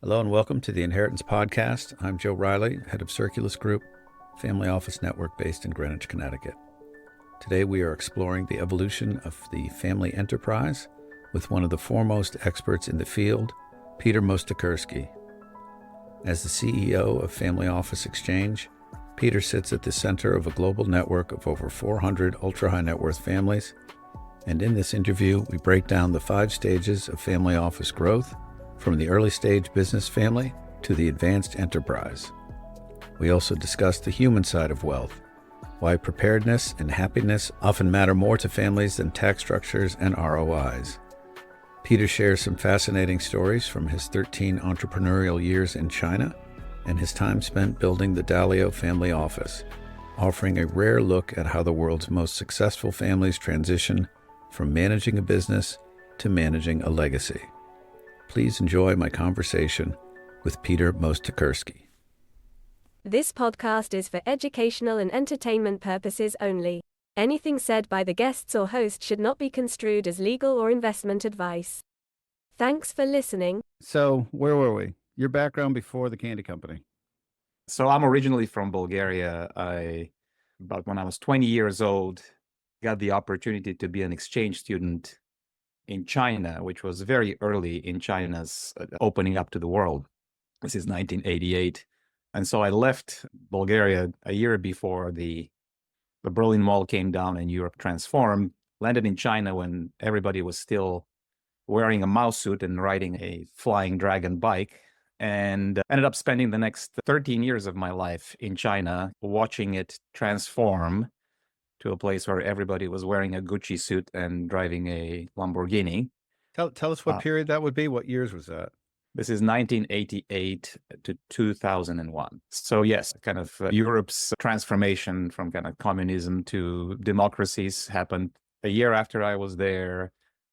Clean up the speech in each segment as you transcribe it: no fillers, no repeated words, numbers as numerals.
Hello and welcome to the Inheritance Podcast. I'm Joe Riley, head of Circulus Group, family office network based in Greenwich, Connecticut. Today we are exploring the evolution of the family enterprise with one of the foremost experts in the field, Peter Moustakerski. As the CEO of Family Office Exchange, Peter sits at the center of a global network of over 400 ultra-high net worth families, and in this interview we break down the 5 stages of family office growth, from the early stage business family to the advanced enterprise. We also discuss the human side of wealth, why preparedness and happiness often matter more to families than tax structures and ROIs. Peter shares some fascinating stories from his 13 entrepreneurial years in China and his time spent building the Dalio family office, offering a rare look at how the world's most successful families transition from managing a business to managing a legacy. Please enjoy my conversation with Peter Moustakerski. This podcast is for educational and entertainment purposes only. Anything said by the guests or host should not be construed as legal or investment advice. Thanks for listening. So, where were we? Your background before the candy company? So I'm originally from Bulgaria. About when I was 20 years old, got the opportunity to be an exchange student in China, which was very early in China's opening up to the world. This is 1988. And so I left Bulgaria a year before the Berlin Wall came down and Europe transformed, landed in China when everybody was still wearing a mouse suit and riding a flying dragon bike, and ended up spending the next 13 years of my life in China, watching it transform to a place where everybody was wearing a Gucci suit and driving a Lamborghini. Tell us what period that would be. What years was that? This is 1988 to 2001. So yes, kind of Europe's transformation from kind of communism to democracies happened a year after I was there.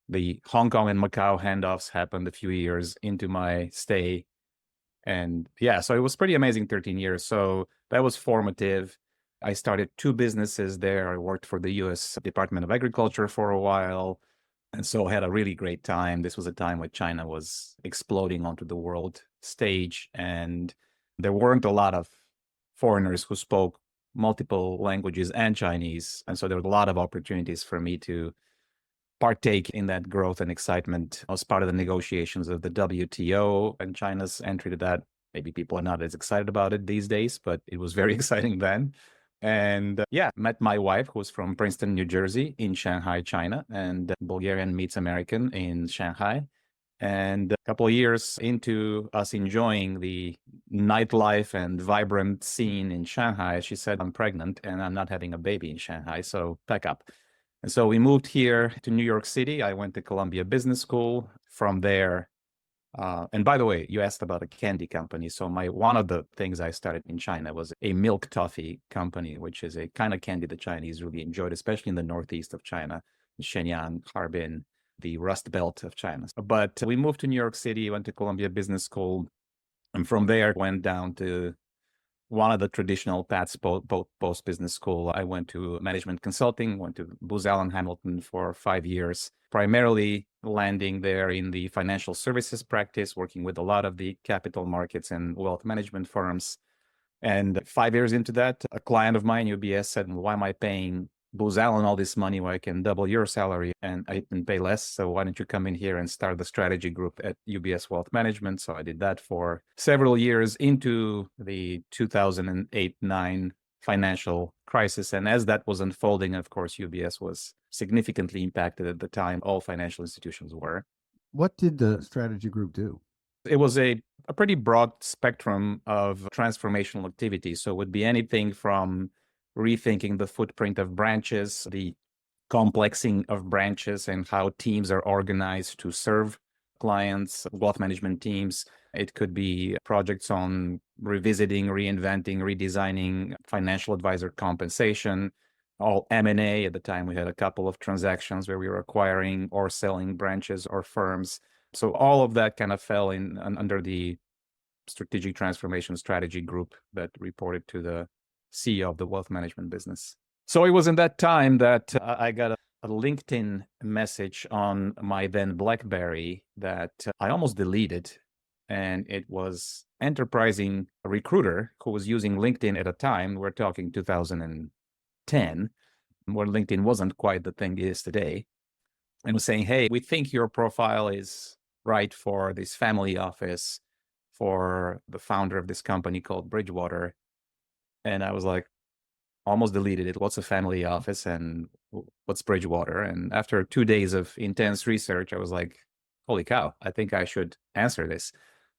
The Hong Kong and Macau handoffs happened a few years into my stay. And yeah, so it was pretty amazing 13 years. So that was formative. I started 2 businesses there. I worked for the U.S. Department of Agriculture for a while, and so I had a really great time. This was a time when China was exploding onto the world stage, and there weren't a lot of foreigners who spoke multiple languages and Chinese, and so there were a lot of opportunities for me to partake in that growth and excitement. I was part of the negotiations of the WTO and China's entry to that. Maybe people are not as excited about it these days, but it was very exciting then. And met my wife, who was from Princeton, New Jersey, in Shanghai, China, and Bulgarian meets American in Shanghai. And a couple of years into us enjoying the nightlife and vibrant scene in Shanghai, she said, "I'm pregnant and I'm not having a baby in Shanghai, so pack up." And so we moved here to New York City. I went to Columbia Business School. From there, and by the way, you asked about a candy company. So one of the things I started in China was a milk toffee company, which is a kind of candy the Chinese really enjoyed, especially in the northeast of China, Shenyang, Harbin, the Rust Belt of China. But we moved to New York City, went to Columbia Business School, and from there went down to one of the traditional paths post business school. I went to management consulting, went to Booz Allen Hamilton for 5 years, primarily landing there in the financial services practice, working with a lot of the capital markets and wealth management firms. And 5 years into that, a client of mine, UBS, said, "Why am I paying Booz Allen all this money where I can double your salary and I can pay less? So why don't you come in here and start the strategy group at UBS Wealth Management?" So I did that for several years into the 2008-9 financial crisis. And as that was unfolding, of course, UBS was significantly impacted at the time. All financial institutions were. What did the strategy group do? It was a pretty broad spectrum of transformational activities. So it would be anything from rethinking the footprint of branches, the complexing of branches and how teams are organized to serve clients, wealth management teams. It could be projects on revisiting, reinventing, redesigning financial advisor compensation, all M&A. At the time, we had a couple of transactions where we were acquiring or selling branches or firms. So all of that kind of fell in under the strategic transformation strategy group that reported to the CEO of the wealth management business. So it was in that time that I got a LinkedIn message on my then BlackBerry that I almost deleted and it was enterprising recruiter who was using LinkedIn at a time. We're talking 2010, where LinkedIn wasn't quite the thing it is today, and was saying, hey, we think your profile is right for this family office for the founder of this company called Bridgewater. And I was like, almost deleted it. What's a family office and what's Bridgewater? And after 2 days of intense research, I was like, holy cow, I think I should answer this.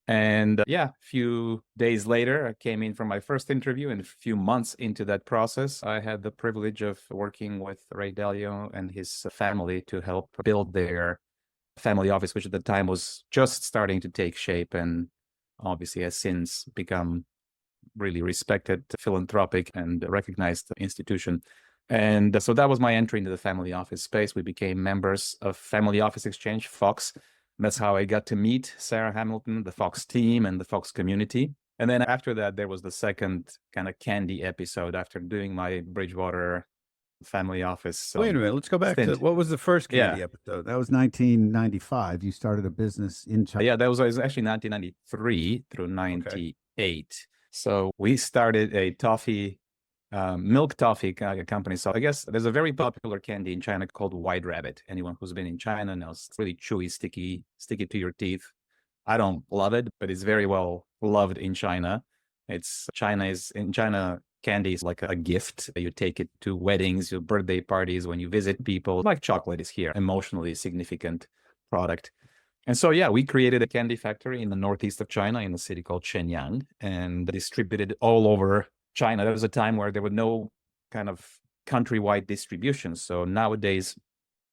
And a few days later, I came in for my first interview, and a few months into that process, I had the privilege of working with Ray Dalio and his family to help build their family office, which at the time was just starting to take shape and obviously has since become really respected, philanthropic, and recognized institution. And so that was my entry into the family office space. We became members of Family Office Exchange, Fox. That's how I got to meet Sarah Hamilton, the Fox team, and the Fox community. And then after that, there was the second kind of candy episode after doing my Bridgewater family office. Wait a minute. Let's go back to what was the first candy episode? That was 1995. You started a business in China. Yeah, that was actually 1993 through 98. Okay. So we started a toffee, milk toffee company. So I guess there's a very popular candy in China called White Rabbit. Anyone who's been in China knows it's really chewy, sticky to your teeth. I don't love it, but it's very well loved in China. In China, candy is like a gift. You take it to weddings, your birthday parties, when you visit people. Like chocolate is here, emotionally significant product. And so, we created a candy factory in the northeast of China in a city called Shenyang and distributed all over China. There was a time where there were no kind of countrywide distribution. So nowadays,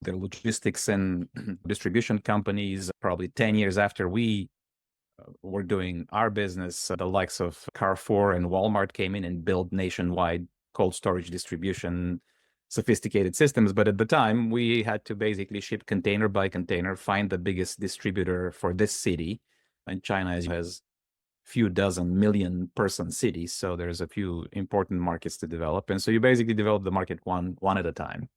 the logistics and distribution companies, probably 10 years after we were doing our business, the likes of Carrefour and Walmart came in and built nationwide cold storage distribution, sophisticated systems. But at the time, we had to basically ship container by container, find the biggest distributor for this city. And China has few dozen million person cities. So there's a few important markets to develop. And so you basically develop the market one at a time.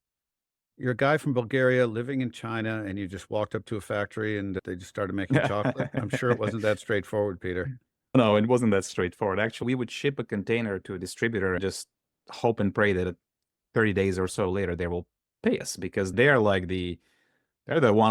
You're a guy from Bulgaria living in China, and you just walked up to a factory and they just started making chocolate. I'm sure it wasn't that straightforward, Peter. No, it wasn't that straightforward. Actually, we would ship a container to a distributor and just hope and pray that 30 days or so later, they will pay us, because they're one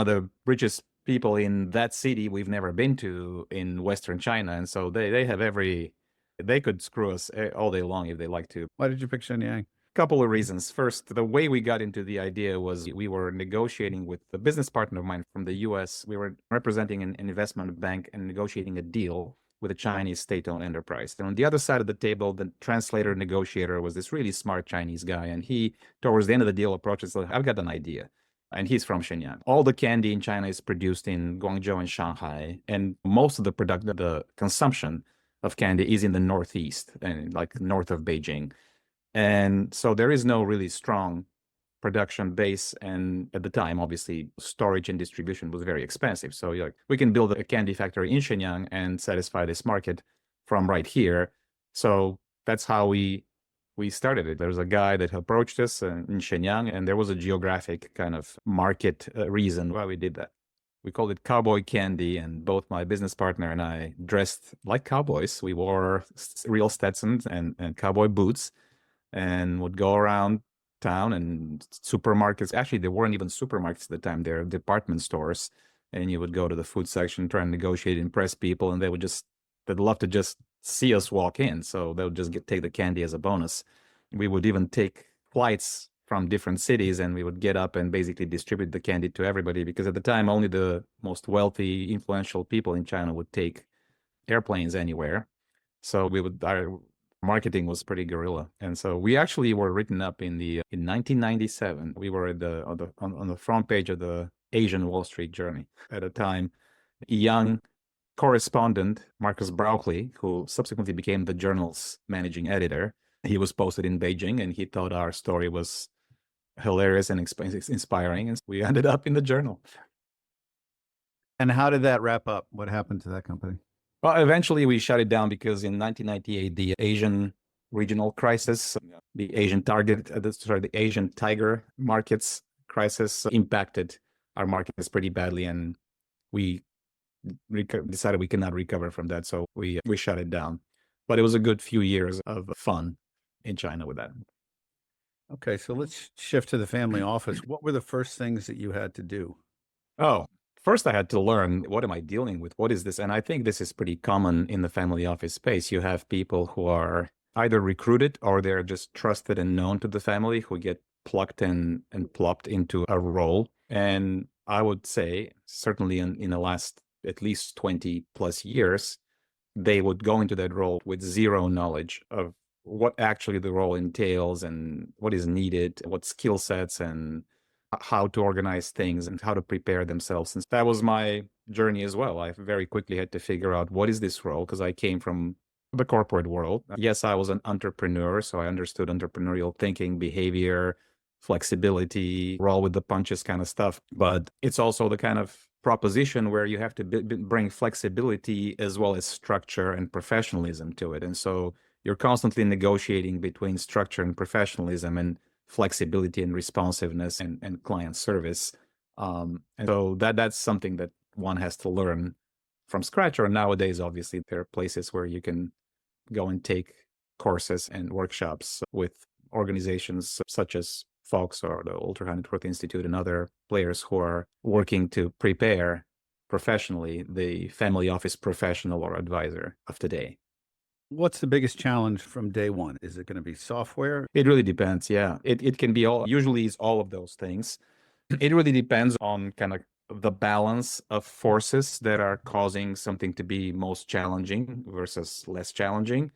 of the richest people in that city we've never been to in Western China. And so they could screw us all day long if they like to. Why did you pick Shenyang? Couple of reasons. First, the way we got into the idea was we were negotiating with a business partner of mine from the US. We were representing an investment bank and negotiating a deal with a Chinese state-owned enterprise. And on the other side of the table, the translator negotiator was this really smart Chinese guy. And he, towards the end of the deal, approached us like, I've got an idea. And he's from Shenyang. All the candy in China is produced in Guangzhou and Shanghai. And most of the consumption of candy is in the Northeast and like north of Beijing. And so there is no really strong production base. And at the time, obviously, storage and distribution was very expensive. So we can build a candy factory in Shenyang and satisfy this market from right here. So that's how we started it. There was a guy that approached us in Shenyang, and there was a geographic kind of market reason why we did that. We called it cowboy candy, and both my business partner and I dressed like cowboys. We wore real Stetsons and cowboy boots and would go around town and supermarkets. Actually, there weren't even supermarkets at the time. They're department stores. And you would go to the food section, try and negotiate, impress people, and they'd love to just see us walk in. So they would just take the candy as a bonus. We would even take flights from different cities, and we would get up and basically distribute the candy to everybody, because at the time, only the most wealthy, influential people in China would take airplanes anywhere. So our marketing was pretty guerrilla. And so we actually were written up in 1997. We were on the front page of the Asian Wall Street Journal at a time. A young correspondent, Marcus Brauchley, who subsequently became the journal's managing editor, he was posted in Beijing, and he thought our story was hilarious and inspiring. And we ended up in the journal. And how did that wrap up? What happened to that company? Well, eventually we shut it down because in 1998, the Asian regional crisis, the Asian tiger markets crisis impacted our markets pretty badly. And we decided we cannot recover from that. So we shut it down. But it was a good few years of fun in China with that. Okay, so let's shift to the family office. What were the first things that you had to do? Oh, first I had to learn, what am I dealing with? What is this? And I think this is pretty common in the family office space. You have people who are either recruited or they're just trusted and known to the family, who get plucked in and plopped into a role. And I would say, certainly in the last at least 20 plus years, they would go into that role with zero knowledge of what actually the role entails and what is needed, what skill sets and how to organize things and how to prepare themselves. And that was my journey as well. I very quickly had to figure out, what is this role? Because I came from the corporate world. Yes, I was an entrepreneur, so I understood entrepreneurial thinking, behavior, flexibility, roll with the punches kind of stuff. But it's also the kind of proposition where you have to bring flexibility as well as structure and professionalism to it. And so you're constantly negotiating between structure and professionalism and flexibility and responsiveness and client service. And so that's something that one has to learn from scratch. Or nowadays, obviously, there are places where you can go and take courses and workshops with organizations such as Fox or the Ultra High Net Worth Institute and other players who are working to prepare professionally the family office professional or advisor of today. What's the biggest challenge from day one? Is it going to be software? It really depends. Yeah, it can be usually is all of those things. It really depends on kind of the balance of forces that are causing something to be most challenging versus less challenging.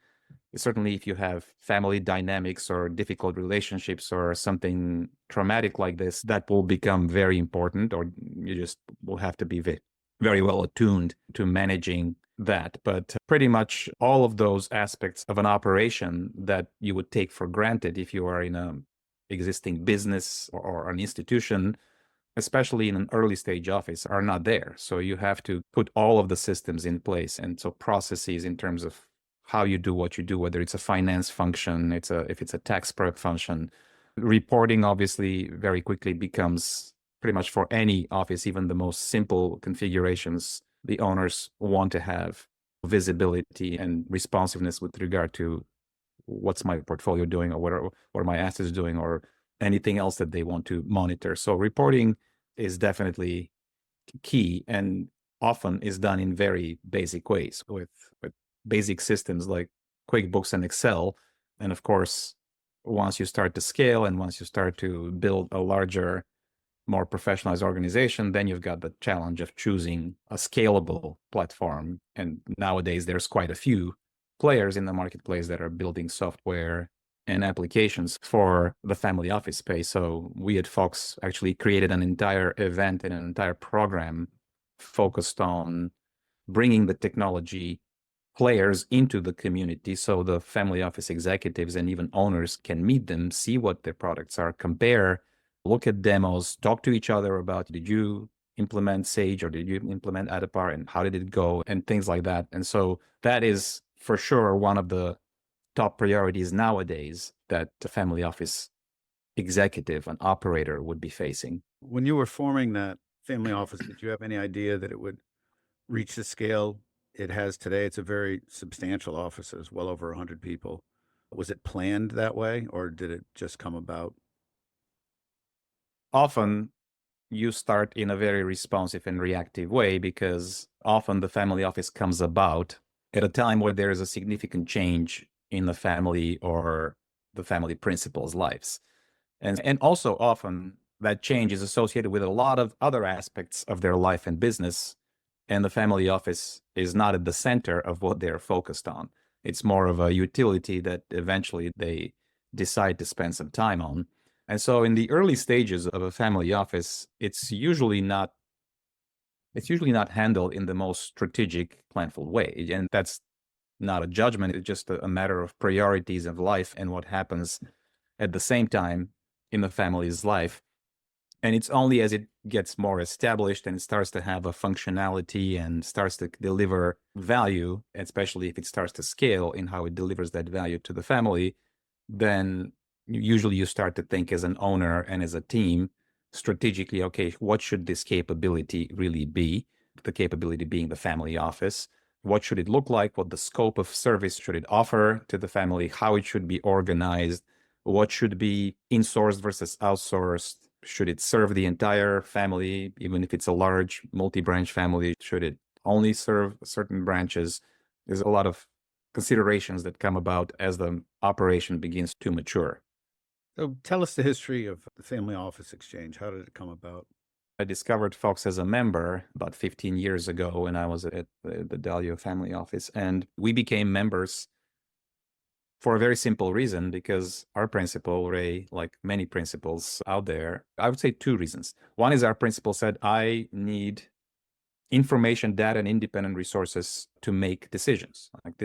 Certainly, if you have family dynamics or difficult relationships or something traumatic like this, that will become very important, or you just will have to be very well attuned to managing that. But pretty much all of those aspects of an operation that you would take for granted if you are in an existing business or an institution, especially in an early stage office, are not there. So you have to put all of the systems in place. And so processes in terms of how you do what you do, whether it's a finance function, if it's a tax prep function. Reporting obviously very quickly becomes pretty much for any office, even the most simple configurations, the owners want to have visibility and responsiveness with regard to what's my portfolio doing, or what are my assets doing, or anything else that they want to monitor. So reporting is definitely key and often is done in very basic ways with basic systems like QuickBooks and Excel. And of course, once you start to scale and once you start to build a larger, more professionalized organization, then you've got the challenge of choosing a scalable platform. And nowadays, there's quite a few players in the marketplace that are building software and applications for the family office space. So we at Fox actually created an entire event and an entire program focused on bringing the technology players into the community so the family office executives and even owners can meet them, see what their products are, compare, look at demos, talk to each other about, did you implement Sage or did you implement Adapar and how did it go, and things like that. And so that is for sure one of the top priorities nowadays that the family office executive and operator would be facing. When you were forming that family office, did you have any idea that it would reach the scale it has today? It's a very substantial office. There's well over 100 people. Was it planned that way, or did it just come about? Often you start in a very responsive and reactive way, because often the family office comes about at a time where there is a significant change in the family or the family principals' lives. And also often that change is associated with a lot of other aspects of their life and business. And the family office is not at the center of what they're focused on. It's more of a utility that eventually they decide to spend some time on. And so in the early stages of a family office, it's usually not handled in the most strategic, planful way. And that's not a judgment. It's just a matter of priorities of life and what happens at the same time in the family's life. And it's only as it gets more established and it starts to have a functionality and starts to deliver value, especially if it starts to scale in how it delivers that value to the family, then usually you start to think as an owner and as a team strategically, okay, what should this capability really be? the capability being the family office. What should it look like? What the scope of service should it offer to the family? How it should be organized? What should be insourced versus outsourced? Should it serve the entire family, even if it's a large multi-branch family? Should it only serve certain branches? There's a lot of considerations that come about as the operation begins to mature. So tell us the history of the Family Office Exchange. How did it come about? I discovered Fox as a member about 15 years ago when I was at the Dalio family office. And we became members for a very simple reason, because our principal, Ray, like many principals out there, I would say two reasons. One is our principal said, I need information, data, and independent resources to make decisions. Like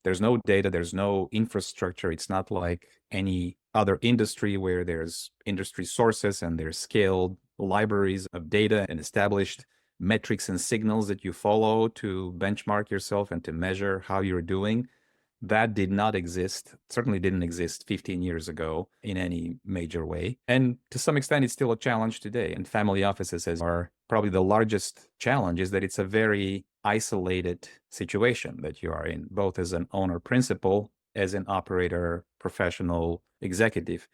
there's no data, there's no infrastructure. It's not like any other industry where there's industry sources and there's scaled libraries of data and established metrics and signals that you follow to benchmark yourself and to measure how you're doing. That did not exist, certainly didn't exist 15 years ago in any major way. And to some extent, it's still a challenge today. And family offices are probably the largest challenge, is that it's a very isolated situation that you are in, both as an owner principal, as an operator, professional, executive.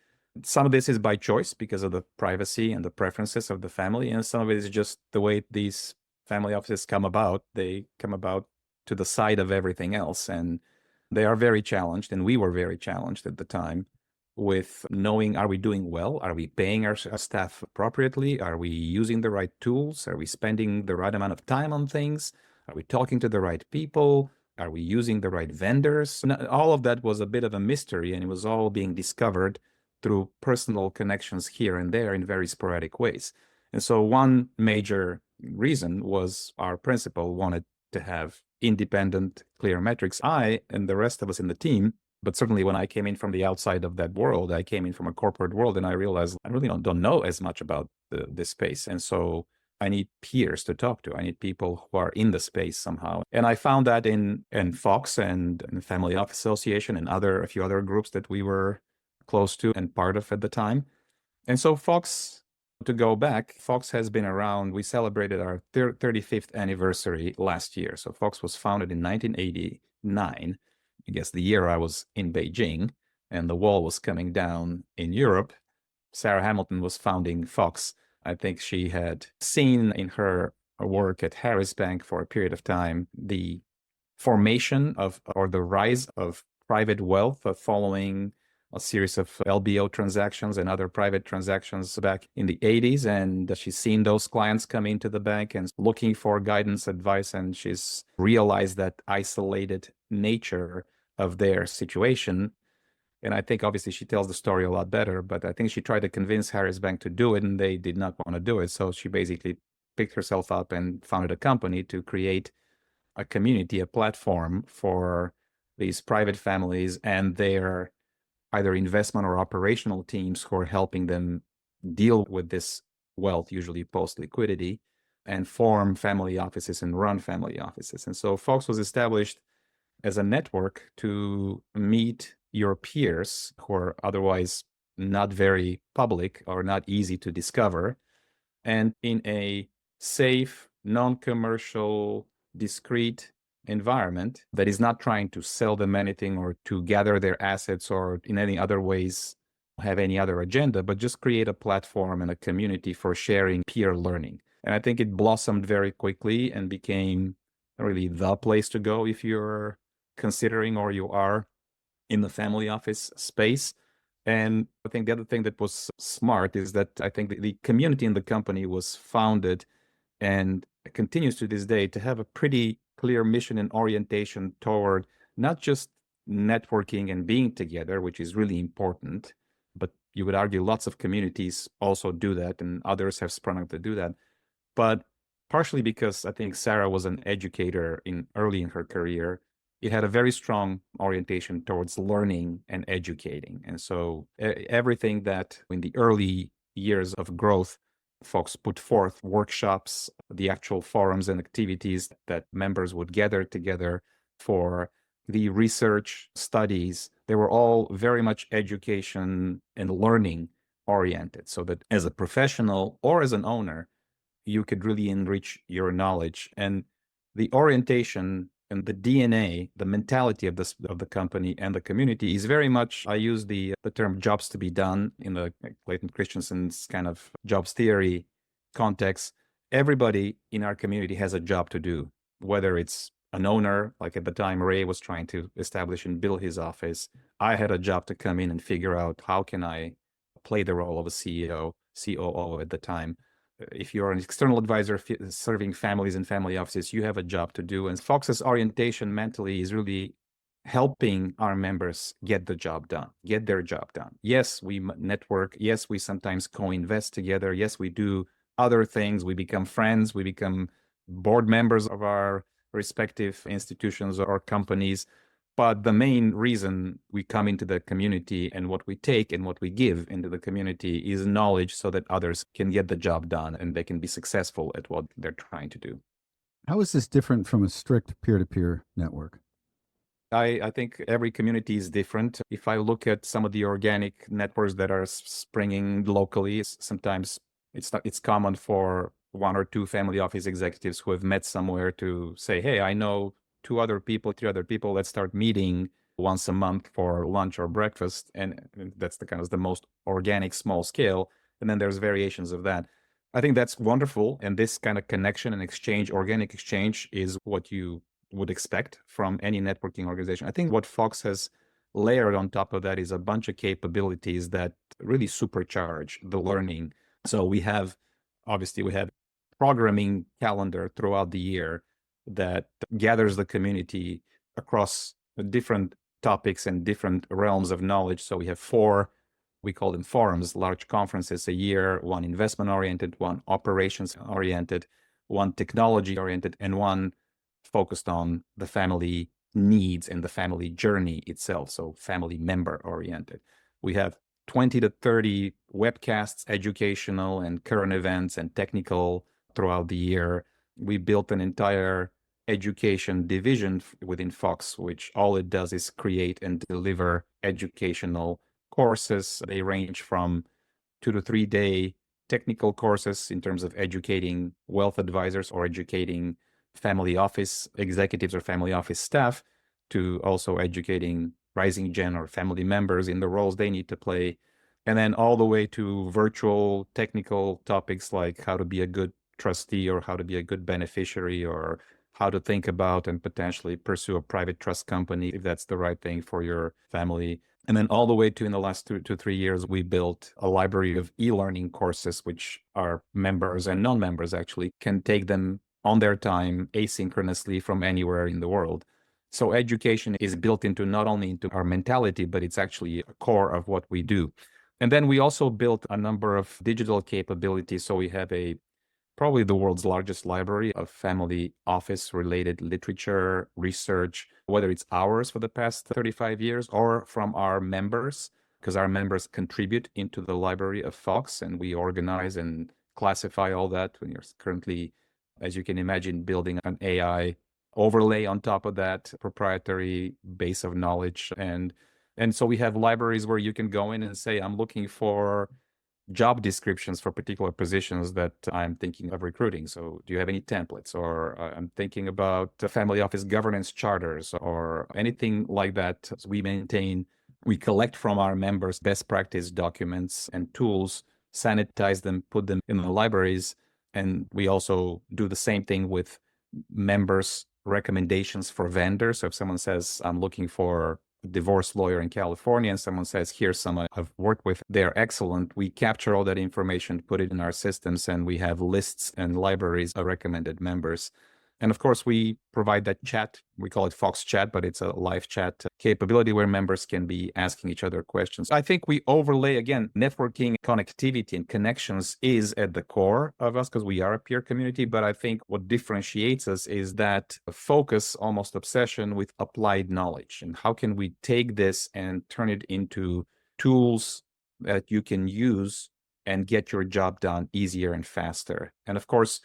Some of this is by choice because of the privacy and the preferences of the family. And some of it is just the way these family offices come about. They come about to the side of everything else. And they are very challenged, and we were very challenged at the time with knowing, are we doing well? Are we paying our staff appropriately? Are we using the right tools? Are we spending the right amount of time on things? Are we talking to the right people? Are we using the right vendors? All of that was a bit of a mystery, and it was all being discovered through personal connections here and there in very sporadic ways. And so one major reason was our principal wanted to have independent, clear metrics. I and the rest of us in the team, but certainly when I came in from the outside of that world, I came in from a corporate world, and I realized I really don't know as much about this space. And so I need peers to talk to. I need people who are in the space somehow. And I found that in Fox and in the Family Office Association and a few other groups that we were close to and part of at the time. And so Fox, to go back, Fox has been around. We celebrated our 35th anniversary last year. So Fox was founded in 1989, I guess the year I was in Beijing and the wall was coming down in Europe. Sarah Hamilton was founding Fox. I think she had seen in her work at Harris Bank for a period of time the formation of, or the rise of, private wealth following a series of LBO transactions and other private transactions back in the 80s. And she's seen those clients come into the bank and looking for guidance, advice, and she's realized that isolated nature of their situation. And I think obviously she tells the story a lot better, but I think she tried to convince Harris Bank to do it and they did not want to do it. So she basically picked herself up and founded a company to create a community, a platform for these private families and their either investment or operational teams who are helping them deal with this wealth, usually post-liquidity, and form family offices and run family offices. And so Fox was established as a network to meet your peers who are otherwise not very public or not easy to discover, and in a safe, non-commercial, discrete environment that is not trying to sell them anything or to gather their assets or in any other ways have any other agenda, but just create a platform and a community for sharing peer learning. And I think it blossomed very quickly and became really the place to go if you're considering or you are in the family office space. And I think the other thing that was smart is that I think the community in the company was founded and continues to this day to have a pretty clear mission and orientation toward not just networking and being together, which is really important, but you would argue lots of communities also do that and others have sprung up to do that. But partially because I think Sarah was an educator early in her career, it had a very strong orientation towards learning and educating. And so everything that in the early years of growth, Fox put forth workshops, the actual forums and activities that members would gather together for the research studies. They were all very much education and learning oriented, so that as a professional or as an owner, you could really enrich your knowledge. And the orientation and the DNA, the mentality of the company and the community is very much, I use the term jobs to be done in the Clayton Christensen's kind of jobs theory context. Everybody in our community has a job to do, whether it's an owner, like at the time Ray was trying to establish and build his office. I had a job to come in and figure out how can I play the role of a CEO, COO at the time. If you're an external advisor serving families and family offices, you have a job to do. And Fox's orientation mentally is really helping our members get the job done, get their job done. Yes, we network. Yes, we sometimes co-invest together. Yes, we do other things. We become friends. We become board members of our respective institutions or companies. But the main reason we come into the community and what we take and what we give into the community is knowledge so that others can get the job done and they can be successful at what they're trying to do. How is this different from a strict peer-to-peer network? I think every community is different. If I look at some of the organic networks that are springing locally, sometimes it's common for one or two family office executives who have met somewhere to say, hey, I know 2 other people, 3 other people, let's start meeting once a month for lunch or breakfast. And that's the kind of the most organic small scale. And then there's variations of that. I think that's wonderful. And this kind of connection and exchange, organic exchange, is what you would expect from any networking organization. I think what Fox has layered on top of that is a bunch of capabilities that really supercharge the learning. So we have programming calendar throughout the year that gathers the community across different topics and different realms of knowledge. So we have 4, we call them forums, large conferences a year, 1 investment-oriented, 1 operations-oriented, 1 technology-oriented, and 1 focused on the family needs and the family journey itself, so family member-oriented. We have 20 to 30 webcasts, educational and current events and technical throughout the year. We built an entire education division within Fox, which all it does is create and deliver educational courses. They range from 2 to 3 day technical courses in terms of educating wealth advisors or educating family office executives or family office staff, to also educating rising gen or family members in the roles they need to play. And then all the way to virtual technical topics like how to be a good trustee or how to be a good beneficiary or how to think about and potentially pursue a private trust company if that's the right thing for your family. And then all the way to, in the last 2 to 3 years, we built a library of e-learning courses, which our members and non-members actually can take them on their time asynchronously from anywhere in the world. So education is built into not only into our mentality, but it's actually a core of what we do. And then we also built a number of digital capabilities. So we have probably the world's largest library of family office related literature, research, whether it's ours for the past 35 years or from our members, because our members contribute into the library of Fox and we organize and classify all that. We're currently, as you can imagine, building an AI overlay on top of that proprietary base of knowledge. And so we have libraries where you can go in and say, I'm looking for job descriptions for particular positions that I'm thinking of recruiting. So do you have any templates? Or I'm thinking about family office governance charters or anything like that. So we collect from our members best practice documents and tools, sanitize them, put them in the libraries. And we also do the same thing with members' recommendations for vendors. So if someone says, I'm looking for divorce lawyer in California, and someone says, here's someone I've worked with, they're excellent. We capture all that information, put it in our systems, and we have lists and libraries of recommended members. And of course, we provide that chat. We call it Fox Chat, but it's a live chat capability where members can be asking each other questions. I think we overlay, again, networking, connectivity, and connections is at the core of us because we are a peer community. But I think what differentiates us is that focus, almost obsession with applied knowledge. And how can we take this and turn it into tools that you can use and get your job done easier and faster? And of course,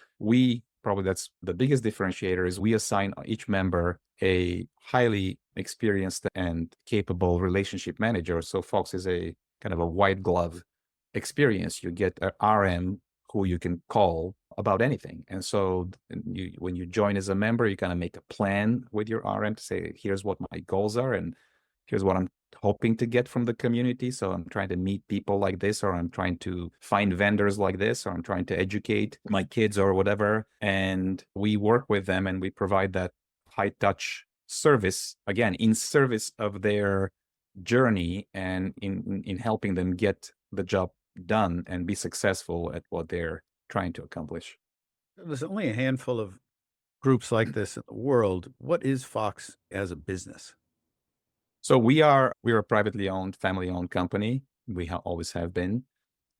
probably that's the biggest differentiator is we assign each member a highly experienced and capable relationship manager. So Fox is a kind of a white glove experience. You get an RM who you can call about anything. And so when you join as a member, you kind of make a plan with your RM to say, here's what my goals are, and here's what I'm hoping to get from the community. So I'm trying to meet people like this, or I'm trying to find vendors like this, or I'm trying to educate my kids or whatever. And we work with them and we provide that high touch service, again, in service of their journey and in helping them get the job done and be successful at what they're trying to accomplish. There's only a handful of groups like this in the world. What is Fox as a business? So we're a privately owned, family-owned company. We always have been.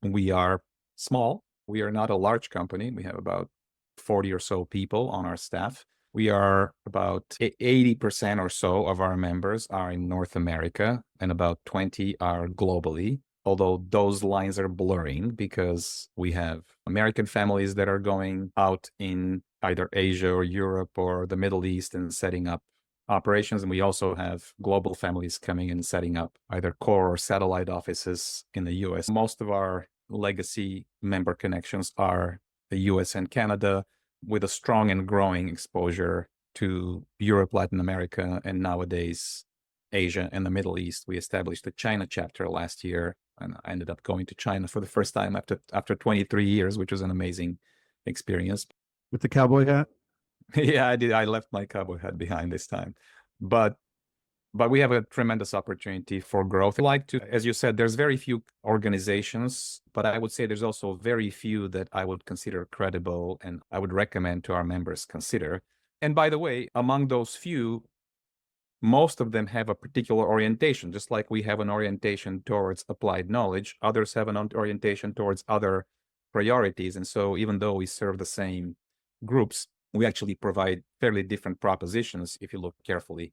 We are small. We are not a large company. We have about 40 or so people on our staff. We are about 80% or so of our members are in North America, and about 20 are globally. Although those lines are blurring because we have American families that are going out in either Asia or Europe or the Middle East and setting up operations. And we also have global families coming and setting up either core or satellite offices in the US. Most of our legacy member connections are the US and Canada, with a strong and growing exposure to Europe, Latin America, and nowadays Asia and the Middle East. We established a China chapter last year, and I ended up going to China for the first time after 23 years, which was an amazing experience. With the cowboy hat? Yeah, I did. I left my cowboy hat behind this time, but we have a tremendous opportunity for growth. As you said, there's very few organizations, but I would say there's also very few that I would consider credible and I would recommend to our members consider. And by the way, among those few, most of them have a particular orientation. Just like we have an orientation towards applied knowledge, others have an orientation towards other priorities. And so even though we serve the same groups, we actually provide fairly different propositions if you look carefully.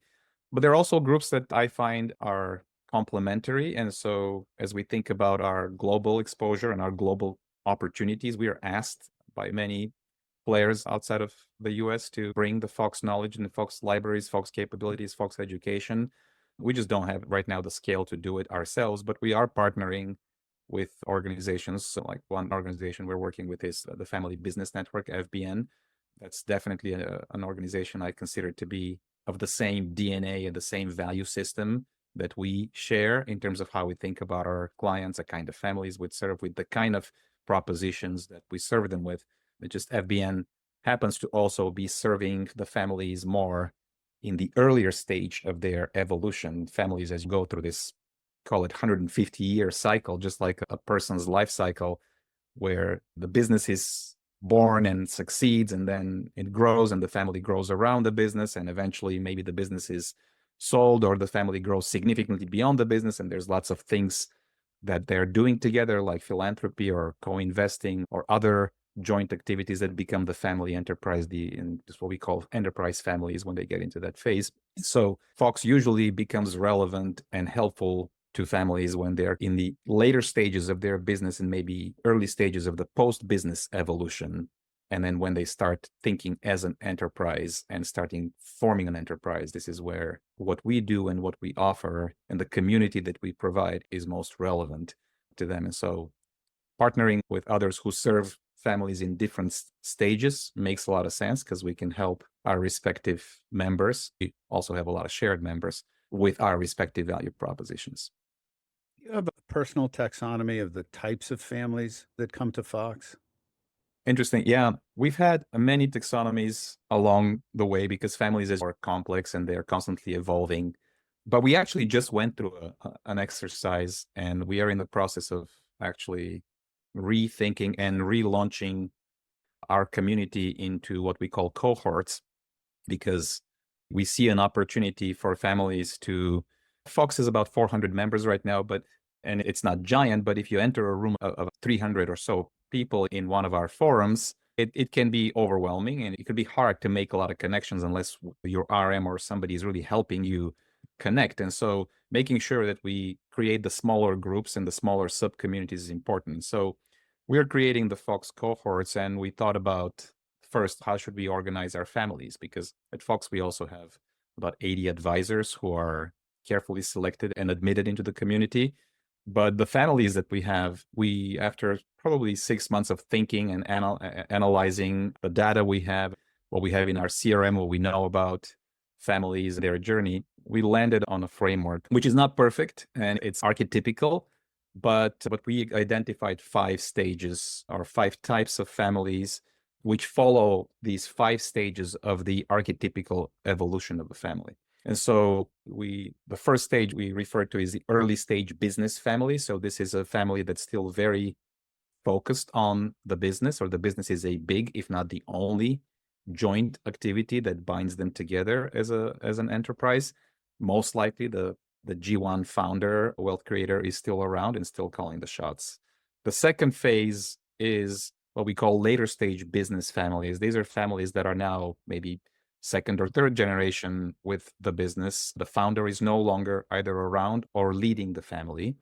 But there are also groups that I find are complementary. And so as we think about our global exposure and our global opportunities, we are asked by many players outside of the US to bring the Fox knowledge and the Fox libraries, Fox capabilities, Fox education. We just don't have right now the scale to do it ourselves, but we are partnering with organizations. So like one organization we're working with is the Family Business Network, FBN. That's definitely an organization I consider to be of the same DNA and the same value system that we share in terms of how we think about our clients, the kind of families we serve with, the kind of propositions that we serve them with. It just FBN happens to also be serving the families more in the earlier stage of their evolution. Families, as you go through this, call it 150-year cycle, just like a person's life cycle, where the business is born and succeeds, and then it grows and the family grows around the business, and eventually maybe the business is sold or the family grows significantly beyond the business, and there's lots of things that they're doing together, like philanthropy or co-investing or other joint activities that become the family enterprise, and just what we call enterprise families when they get into that phase. So Fox usually becomes relevant and helpful to families when they're in the later stages of their business and maybe early stages of the post-business evolution. And then when they start thinking as an enterprise and starting forming an enterprise, this is where what we do and what we offer and the community that we provide is most relevant to them. And so partnering with others who serve families in different stages makes a lot of sense because we can help our respective members. We also have a lot of shared members with our respective value propositions. Do you have a personal taxonomy of the types of families that come to Fox? Interesting. Yeah, we've had many taxonomies along the way because families are more complex and they're constantly evolving. But we actually just went through an exercise, and we are in the process of actually rethinking and relaunching our community into what we call cohorts, because we see an opportunity for families to. Fox is about 400 members right now, and it's not giant, but if you enter a room of 300 or so people in one of our forums, it can be overwhelming, and it could be hard to make a lot of connections unless your RM or somebody is really helping you connect. And so making sure that we create the smaller groups and the smaller sub-communities is important. So we're creating the Fox cohorts, and we thought about first, how should we organize our families? Because at Fox, we also have about 80 advisors who are carefully selected and admitted into the community. But the families that we have, after probably 6 months of thinking and analyzing the data we have, what we have in our CRM, what we know about families, their journey, we landed on a framework, which is not perfect and it's archetypical, but we identified 5 stages or 5 types of families which follow these 5 stages of the archetypical evolution of the family. And so the first stage we refer to is the early stage business family. So this is a family that's still very focused on the business, or the business is a big, if not the only, joint activity that binds them together as an enterprise. Most likely the G1 founder, wealth creator, is still around and still calling the shots. The second phase is what we call later stage business families. These are families that are now maybe second or third generation with the business. The founder is no longer either around or leading the family.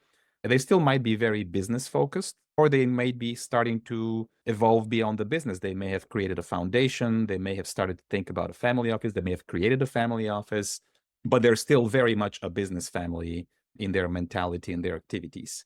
They still might be very business focused, or they may be starting to evolve beyond the business. They may have created a foundation. They may have started to think about a family office. They may have created a family office, but they're still very much a business family in their mentality and their activities.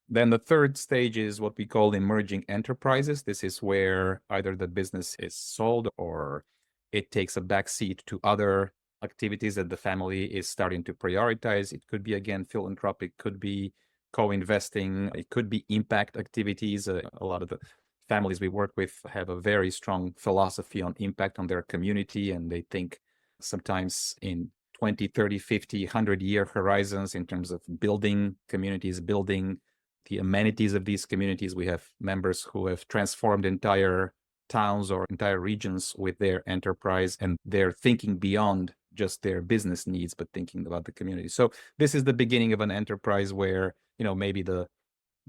Then the third stage is what we call emerging enterprises. This is where either the business is sold or it takes a backseat to other activities that the family is starting to prioritize. It could be, again, philanthropic, could be co-investing, it could be impact activities. A lot of the families we work with have a very strong philosophy on impact on their community, and they think sometimes in 20, 30, 50, 100-year horizons in terms of building communities, building the amenities of these communities. We have members who have transformed entire towns or entire regions with their enterprise, and they're thinking beyond just their business needs, but thinking about the community. So this is the beginning of an enterprise where, maybe the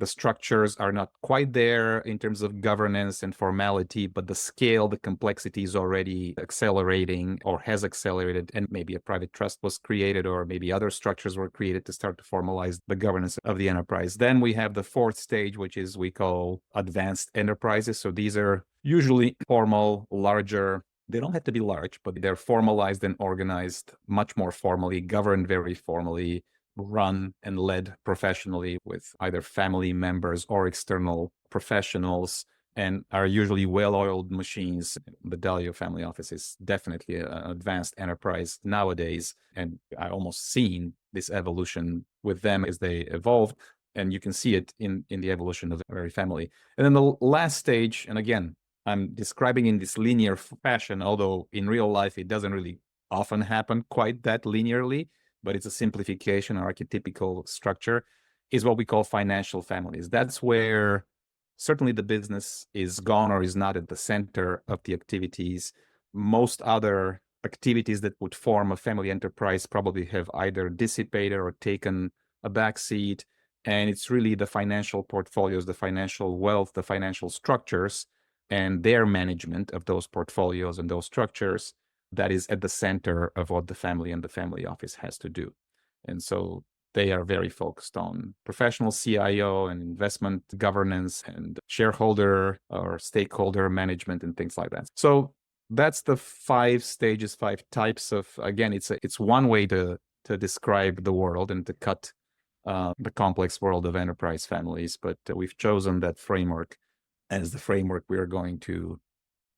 structures are not quite there in terms of governance and formality, but the scale, the complexity is already accelerating or has accelerated, and maybe a private trust was created, or maybe other structures were created to start to formalize the governance of the enterprise. Then we have the fourth stage, which is we call advanced enterprises. So these are usually formal, larger. They don't have to be large, but they're formalized and organized much more formally, governed very formally, run and led professionally with either family members or external professionals, and are usually well-oiled machines. The Dalio family office is definitely an advanced enterprise nowadays, and I almost seen this evolution with them as they evolve, and you can see it in the evolution of the very family. And then the last stage, and again, I'm describing in this linear fashion, although in real life it doesn't really often happen quite that linearly, but it's a simplification, an archetypical structure, is what we call financial families. That's where certainly the business is gone or is not at the center of the activities. Most other activities that would form a family enterprise probably have either dissipated or taken a backseat. And it's really the financial portfolios, the financial wealth, the financial structures, and their management of those portfolios and those structures that is at the center of what the family and the family office has to do. And so they are very focused on professional CIO and investment governance and shareholder or stakeholder management and things like that. So that's the 5 stages, 5 types of, again, it's one way to describe the world and to cut the complex world of enterprise families. But we've chosen that framework as the framework we're going to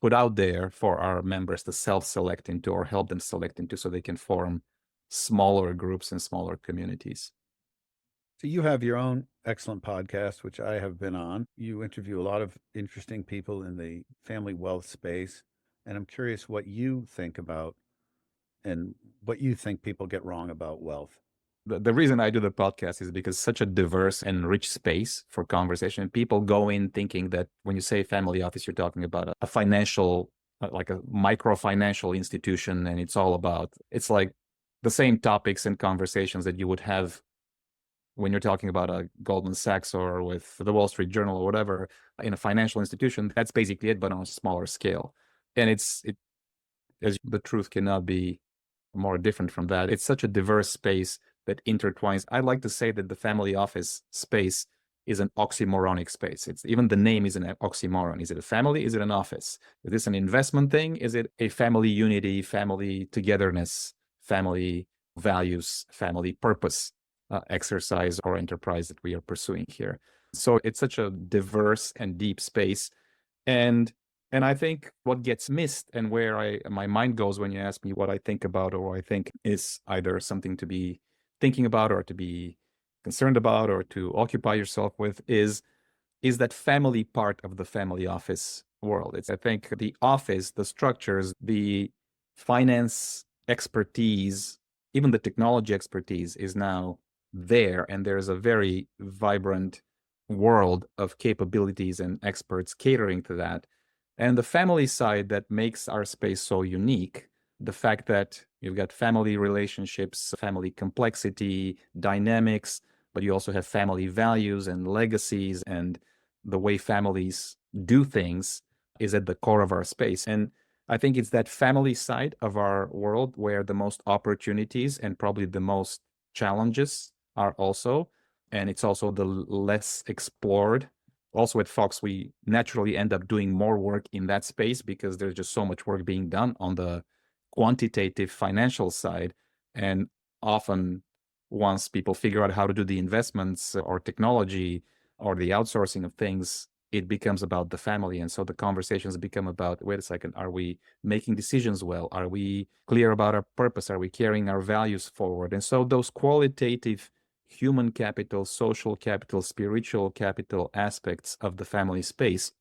put out there for our members to self-select into or help them select into, so they can form smaller groups and smaller communities. So you have your own excellent podcast, which I have been on. You interview a lot of interesting people in the family wealth space, and I'm curious what you think about and what you think people get wrong about wealth. The reason I do the podcast is because such a diverse and rich space for conversation. People go in thinking that when you say family office, you're talking about a financial, like a micro financial institution. And it's like the same topics and conversations that you would have when you're talking about a Goldman Sachs or with the Wall Street Journal or whatever in a financial institution. That's basically it, but on a smaller scale. And as the truth cannot be more different from that. It's such a diverse space that intertwines. I like to say that the family office space is an oxymoronic space. It's even the name is an oxymoron. Is it a family? Is it an office? Is this an investment thing? Is it a family unity, family togetherness, family values, family purpose exercise or enterprise that we are pursuing here. So it's such a diverse and deep space. And I think what gets missed and where my mind goes when you ask me what I think about or what I think is either something to be thinking about or to be concerned about or to occupy yourself with is that family part of the family office world. I think the office, the structures, the finance expertise, even the technology expertise is now there, and there's a very vibrant world of capabilities and experts catering to that. And the family side that makes our space so unique, the fact that you've got family relationships, family complexity, dynamics, but you also have family values and legacies, and the way families do things is at the core of our space. And I think it's that family side of our world where the most opportunities and probably the most challenges are also. And it's also the less explored. Also at Fox, we naturally end up doing more work in that space because there's just so much work being done on the quantitative financial side. And often once people figure out how to do the investments or technology or the outsourcing of things, it becomes about the family. And so the conversations become about, wait a second, are we making decisions well? Are we clear about our purpose? Are we carrying our values forward? And so those qualitative human capital, social capital, spiritual capital aspects of the family space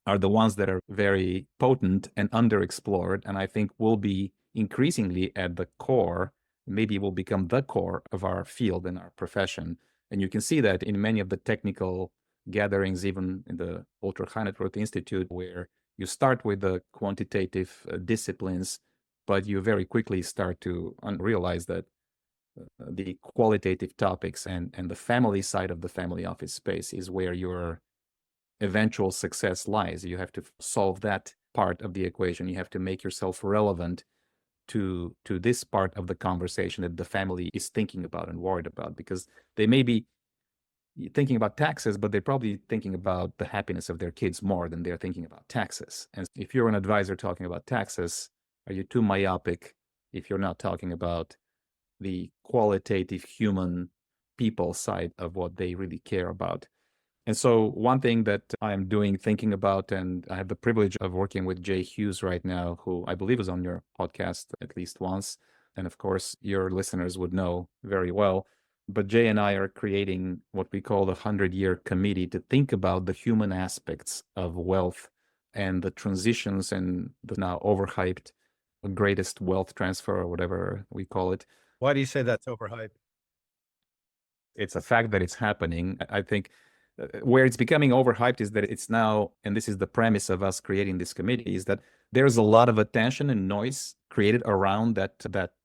are the ones that are very potent and underexplored, and I think will be increasingly at the core, maybe will become the core of our field and our profession. And you can see that in many of the technical gatherings, even in the Ultra High Net Worth Institute, where you start with the quantitative disciplines, but you very quickly start to realize that the qualitative topics and the family side of the family office space is where your eventual success lies. You have to solve that part of the equation. You have to make yourself relevant to this part of the conversation that the family is thinking about and worried about, because they may be thinking about taxes, but they're probably thinking about the happiness of their kids more than they're thinking about taxes. And if you're an advisor talking about taxes, are you too myopic if you're not talking about the qualitative human people side of what they really care about? And so one thing that I'm doing, thinking about, and I have the privilege of working with Jay Hughes right now, who I believe is on your podcast at least once. And of course, your listeners would know very well. But Jay and I are creating what we call the 100-year committee to think about the human aspects of wealth and the transitions and the now overhyped greatest wealth transfer, or whatever we call it. Why do you say that's overhyped? It's a fact that it's happening. I think where it's becoming overhyped is that it's now, and this is the premise of us creating this committee, is that there's a lot of attention and noise created around that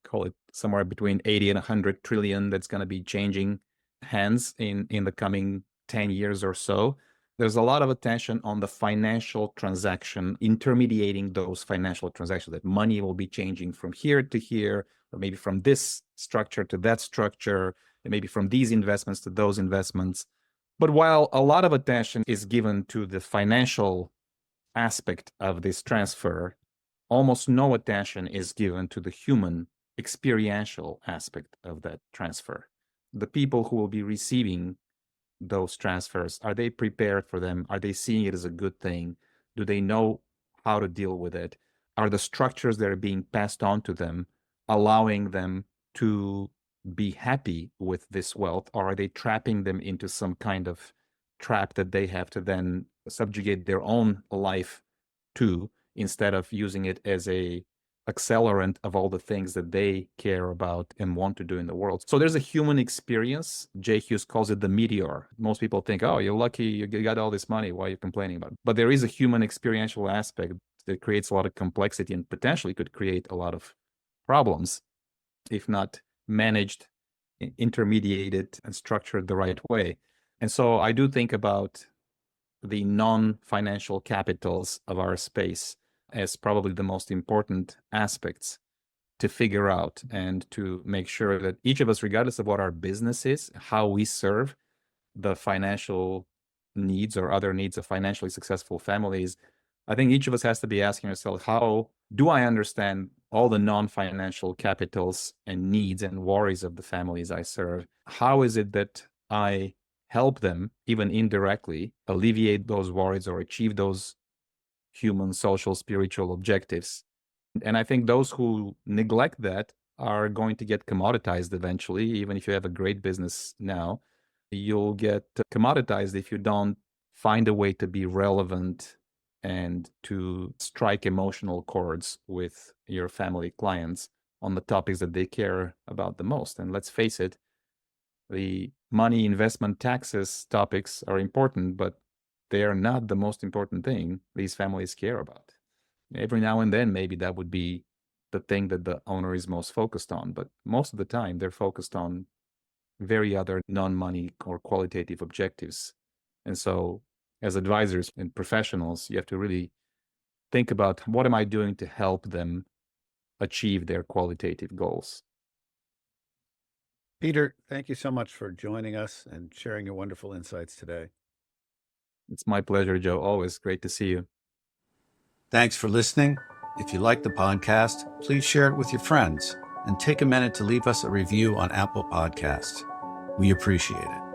call it somewhere between 80 and 100 trillion that's going to be changing hands in the coming 10 years or so. There's a lot of attention on the financial transaction, intermediating those financial transactions, that money will be changing from here to here, or maybe from this structure to that structure, and maybe from these investments to those investments. But while a lot of attention is given to the financial aspect of this transfer, almost no attention is given to the human experiential aspect of that transfer. The people who will be receiving those transfers, are they prepared for them? Are they seeing it as a good thing? Do they know how to deal with it? Are the structures that are being passed on to them allowing them to be happy with this wealth, or are they trapping them into some kind of trap that they have to then subjugate their own life to, instead of using it as a accelerant of all the things that they care about and want to do in the world? So there's a human experience. Jay Hughes calls it the meteor. Most people think, oh, you're lucky you got all this money, why are you complaining about it? But there is a human experiential aspect that creates a lot of complexity and potentially could create a lot of problems if not managed, intermediated, and structured the right way. And so I do think about the non-financial capitals of our space as probably the most important aspects to figure out and to make sure that each of us, regardless of what our business is, how we serve the financial needs or other needs of financially successful families, I think each of us has to be asking ourselves, how do I understand all the non-financial capitals and needs and worries of the families I serve, how is it that I help them, even indirectly, alleviate those worries or achieve those human, social, spiritual objectives? And I think those who neglect that are going to get commoditized eventually. Even if you have a great business now, you'll get commoditized if you don't find a way to be relevant and to strike emotional chords with your family clients on the topics that they care about the most. And let's face it, the money, investment, taxes topics are important, but they are not the most important thing these families care about. Every now and then, maybe that would be the thing that the owner is most focused on, but most of the time they're focused on very other non-money or qualitative objectives. And so as advisors and professionals, you have to really think about, what am I doing to help them achieve their qualitative goals? Peter, thank you so much for joining us and sharing your wonderful insights today. It's my pleasure, Joe. Always great to see you. Thanks for listening. If you like the podcast, please share it with your friends and take a minute to leave us a review on Apple Podcasts. We appreciate it.